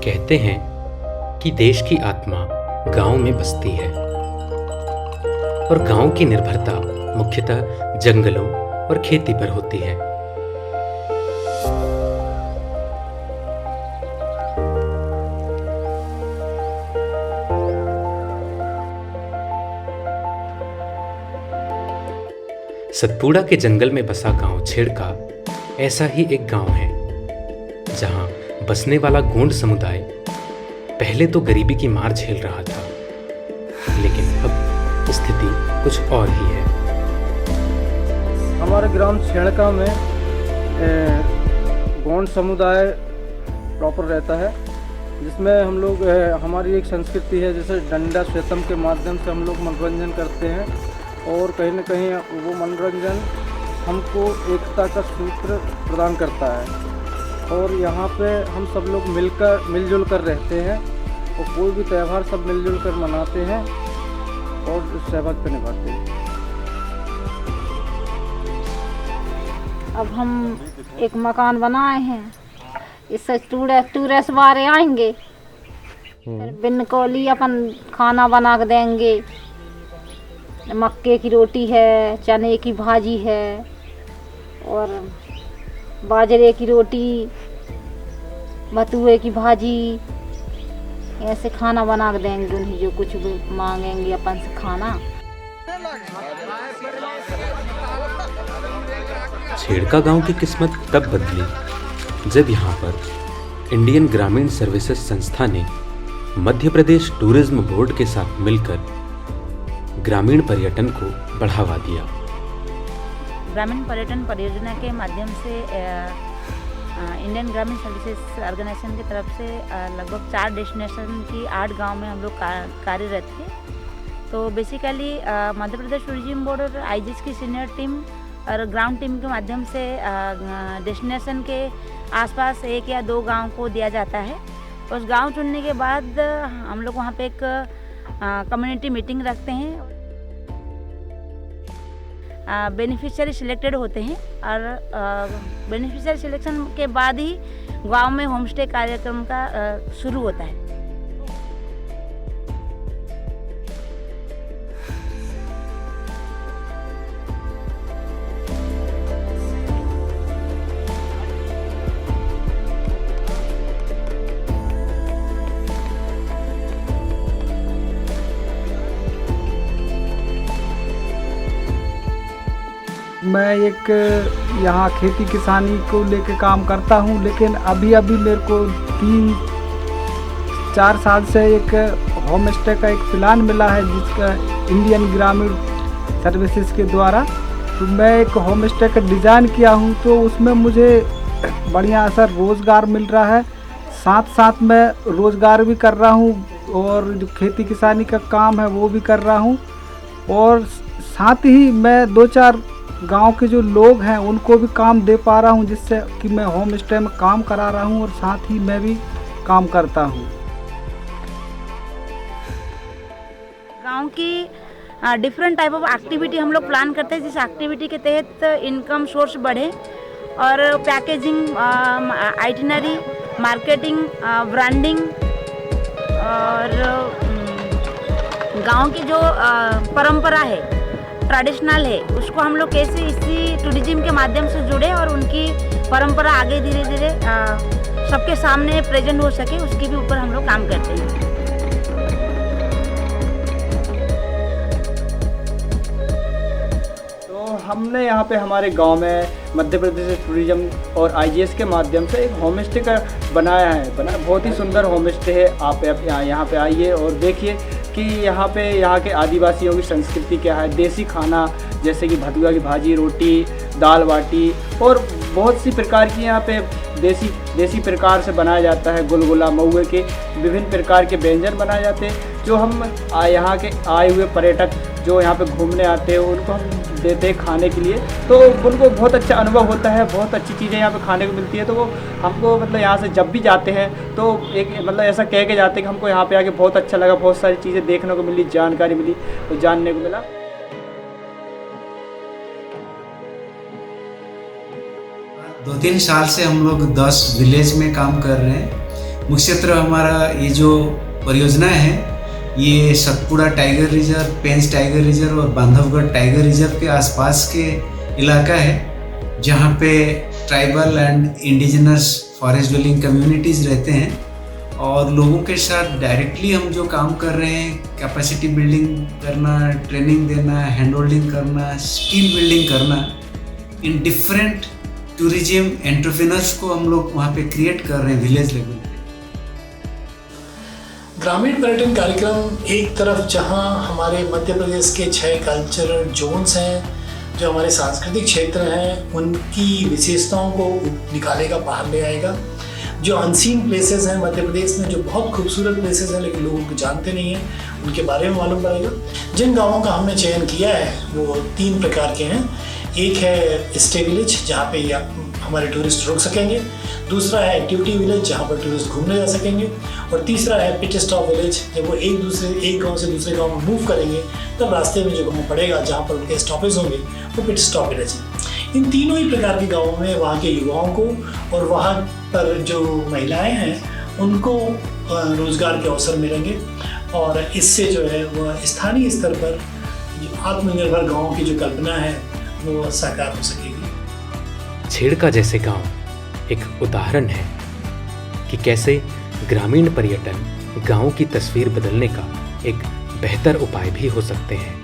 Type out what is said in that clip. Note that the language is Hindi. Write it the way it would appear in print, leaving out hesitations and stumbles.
कहते हैं कि देश की आत्मा गांव में बसती है और गांव की निर्भरता मुख्यतः जंगलों और खेती पर होती है। सतपुड़ा के जंगल में बसा गांव छेड़का ऐसा ही एक गांव है जहां बसने वाला गोंड समुदाय पहले तो गरीबी की मार झेल रहा था, लेकिन अब स्थिति कुछ और ही है। हमारे ग्राम छेड़का में गोंड समुदाय प्रॉपर रहता है, जिसमें हम लोग हमारी एक संस्कृति है, जैसे डंडा श्वेतम के माध्यम से हम लोग मनोरंजन करते हैं और कहीं न कहीं वो मनोरंजन हमको एकता का सूत्र प्रदान करता है। और यहाँ पे हम सब लोग मिलजुल कर रहते हैं और कोई भी त्यौहार सब मिलजुल कर मनाते हैं और सहभागिता निभाते हैं। अब हम एक मकान बनाए हैं, इससे टूरिस्ट वाले आएंगे, फिर बिन कोली अपन खाना बना के देंगे। मक्के की रोटी है, चने की भाजी है और बाजरे की रोटी, बथुए की भाजी, ऐसे खाना बना के देंगे उन्हें, जो कुछ भी मांगेंगे अपन से खाना। छेड़का गांव की किस्मत तब बदली जब यहाँ पर इंडियन ग्रामीण सर्विसेज संस्था ने मध्य प्रदेश टूरिज्म बोर्ड के साथ मिलकर ग्रामीण पर्यटन को बढ़ावा दिया। ग्रामीण पर्यटन परियोजना के माध्यम से इंडियन ग्रामीण सर्विसेज ऑर्गेनाइजेशन की तरफ से लगभग 4 डेस्टिनेशन की 8 गांव में हम लोग कार्यरत थे। तो basically Madhya Pradesh tourism board और आईजीएस की सीनियर टीम और ग्राउंड टीम के माध्यम से डेस्टिनेशन के आसपास 1 या 2 गांव को दिया जाता है। उस गांव चुनने के बाद हम लोग वहाँ पे एक कम्युनिटी मीटिंग रखते हैं। बेनिफिशियरी सिलेक्टेड होते हैं और बेनिफिशियरी सिलेक्शन के बाद ही गांव में होम स्टे कार्यक्रम का शुरू होता है। मैं एक यहाँ खेती किसानी को लेके काम करता हूँ, लेकिन अभी मेरे को 3-4 साल से एक होम स्टे का एक प्लान मिला है, जिसका इंडियन ग्रामीण सर्विसेज के द्वारा। तो मैं एक होम स्टे का डिज़ाइन किया हूँ, तो उसमें मुझे बढ़िया सा रोज़गार मिल रहा है। साथ साथ मैं रोज़गार भी कर रहा हूँ और जो खेती किसानी का काम है वो भी कर रहा हूँ, और साथ ही मैं 2-4 गांव के जो लोग हैं उनको भी काम दे पा रहा हूं, जिससे कि मैं होम स्टे में काम करा रहा हूं और साथ ही मैं भी काम करता हूं। गांव की डिफरेंट टाइप ऑफ एक्टिविटी हम लोग प्लान करते हैं, जिस एक्टिविटी के तहत इनकम सोर्स बढ़े और पैकेजिंग, आइटिनरी, मार्केटिंग, ब्रांडिंग और गांव की जो परंपरा है, ट्रेडिशनल है, उसको हम लोग कैसे इसी टूरिज्म के माध्यम से जुड़े और उनकी परंपरा आगे धीरे धीरे सबके सामने प्रेजेंट हो सके, उसके भी ऊपर हम लोग काम करते हैं। तो हमने यहाँ पे हमारे गांव में मध्य प्रदेश टूरिज्म और आईजीएस के माध्यम से एक होम स्टे का बनाया है। बहुत ही सुंदर होम स्टे है। आप यहाँ पे आइए और देखिए कि यहाँ के आदिवासियों की संस्कृति क्या है। देसी खाना जैसे कि भतुआ की भाजी, रोटी, दाल बाटी और बहुत सी प्रकार की यहाँ पे देसी प्रकार से बनाया जाता है। गुलगुला, महुए के विभिन्न प्रकार के व्यंजन बनाए जाते हैं, जो हम यहाँ के आए हुए पर्यटक जो यहाँ पे घूमने आते हैं उनको हम देते हैं खाने के लिए। तो उनको बहुत अच्छा अनुभव होता है, बहुत अच्छी चीज़ें यहाँ पे खाने को मिलती है। तो वो हमको मतलब यहाँ से जब भी जाते हैं तो एक मतलब ऐसा कह के जाते हैं कि हमको यहाँ पे आके बहुत अच्छा लगा, बहुत सारी चीज़ें देखने को मिली, जानकारी मिली, तो जानने को मिला। 2-3 साल से हम लोग 10 विलेज में काम कर रहे हैं। मुख्यतः हमारा ये जो परियोजना है ये सतपुड़ा टाइगर रिजर्व, पेंच टाइगर रिजर्व और बांधवगढ़ टाइगर रिजर्व के आसपास के इलाका है, जहाँ पे tribal and indigenous forest dwelling communities रहते हैं। और लोगों के साथ डायरेक्टली हम जो काम कर रहे हैं, कैपेसिटी बिल्डिंग करना, ट्रेनिंग देना, हैंड होल्डिंग करना, स्किल बिल्डिंग करना, इन डिफरेंट टूरिज्म एंटरप्रेन्योर्स को हम लोग वहाँ पे क्रिएट कर रहे हैं विलेज लेवल पे। ग्रामीण पर्यटन कार्यक्रम एक तरफ जहां हमारे मध्य प्रदेश के 6 कल्चरल जोन्स हैं, जो हमारे सांस्कृतिक क्षेत्र हैं, उनकी विशेषताओं को निकालेगा, बाहर ले आएगा। जो अनसीन प्लेसेस हैं मध्य प्रदेश में, जो बहुत खूबसूरत प्लेसेस हैं लेकिन लोग उनको जानते नहीं हैं, उनके बारे में मालूम पड़ेगा। जिन गाँवों का हमने चयन किया है वो 3 प्रकार के हैं। एक है स्टे विलेज, जहाँ पे हमारे टूरिस्ट रुक सकेंगे। दूसरा है एक्टिविटी विलेज, जहाँ पर टूरिस्ट घूमने जा सकेंगे। और तीसरा है पिट स्टॉप विलेज, जब वो एक गांव से दूसरे गांव में मूव करेंगे तब रास्ते में जो गांव पड़ेगा जहाँ पर उनके स्टॉपेज होंगे वो पिट स्टॉप विलेज है। इन तीनों ही प्रकार के गाँवों में वहाँ के युवाओं को और वहाँ पर जो महिलाएँ हैं उनको रोज़गार के अवसर मिलेंगे और इससे जो है वह स्थानीय स्तर पर आत्मनिर्भर गाँव की जो कल्पना है वो साकार हो सकेगी। छेड़का जैसे गांव एक उदाहरण है कि कैसे ग्रामीण पर्यटन गांव की तस्वीर बदलने का एक बेहतर उपाय भी हो सकते हैं।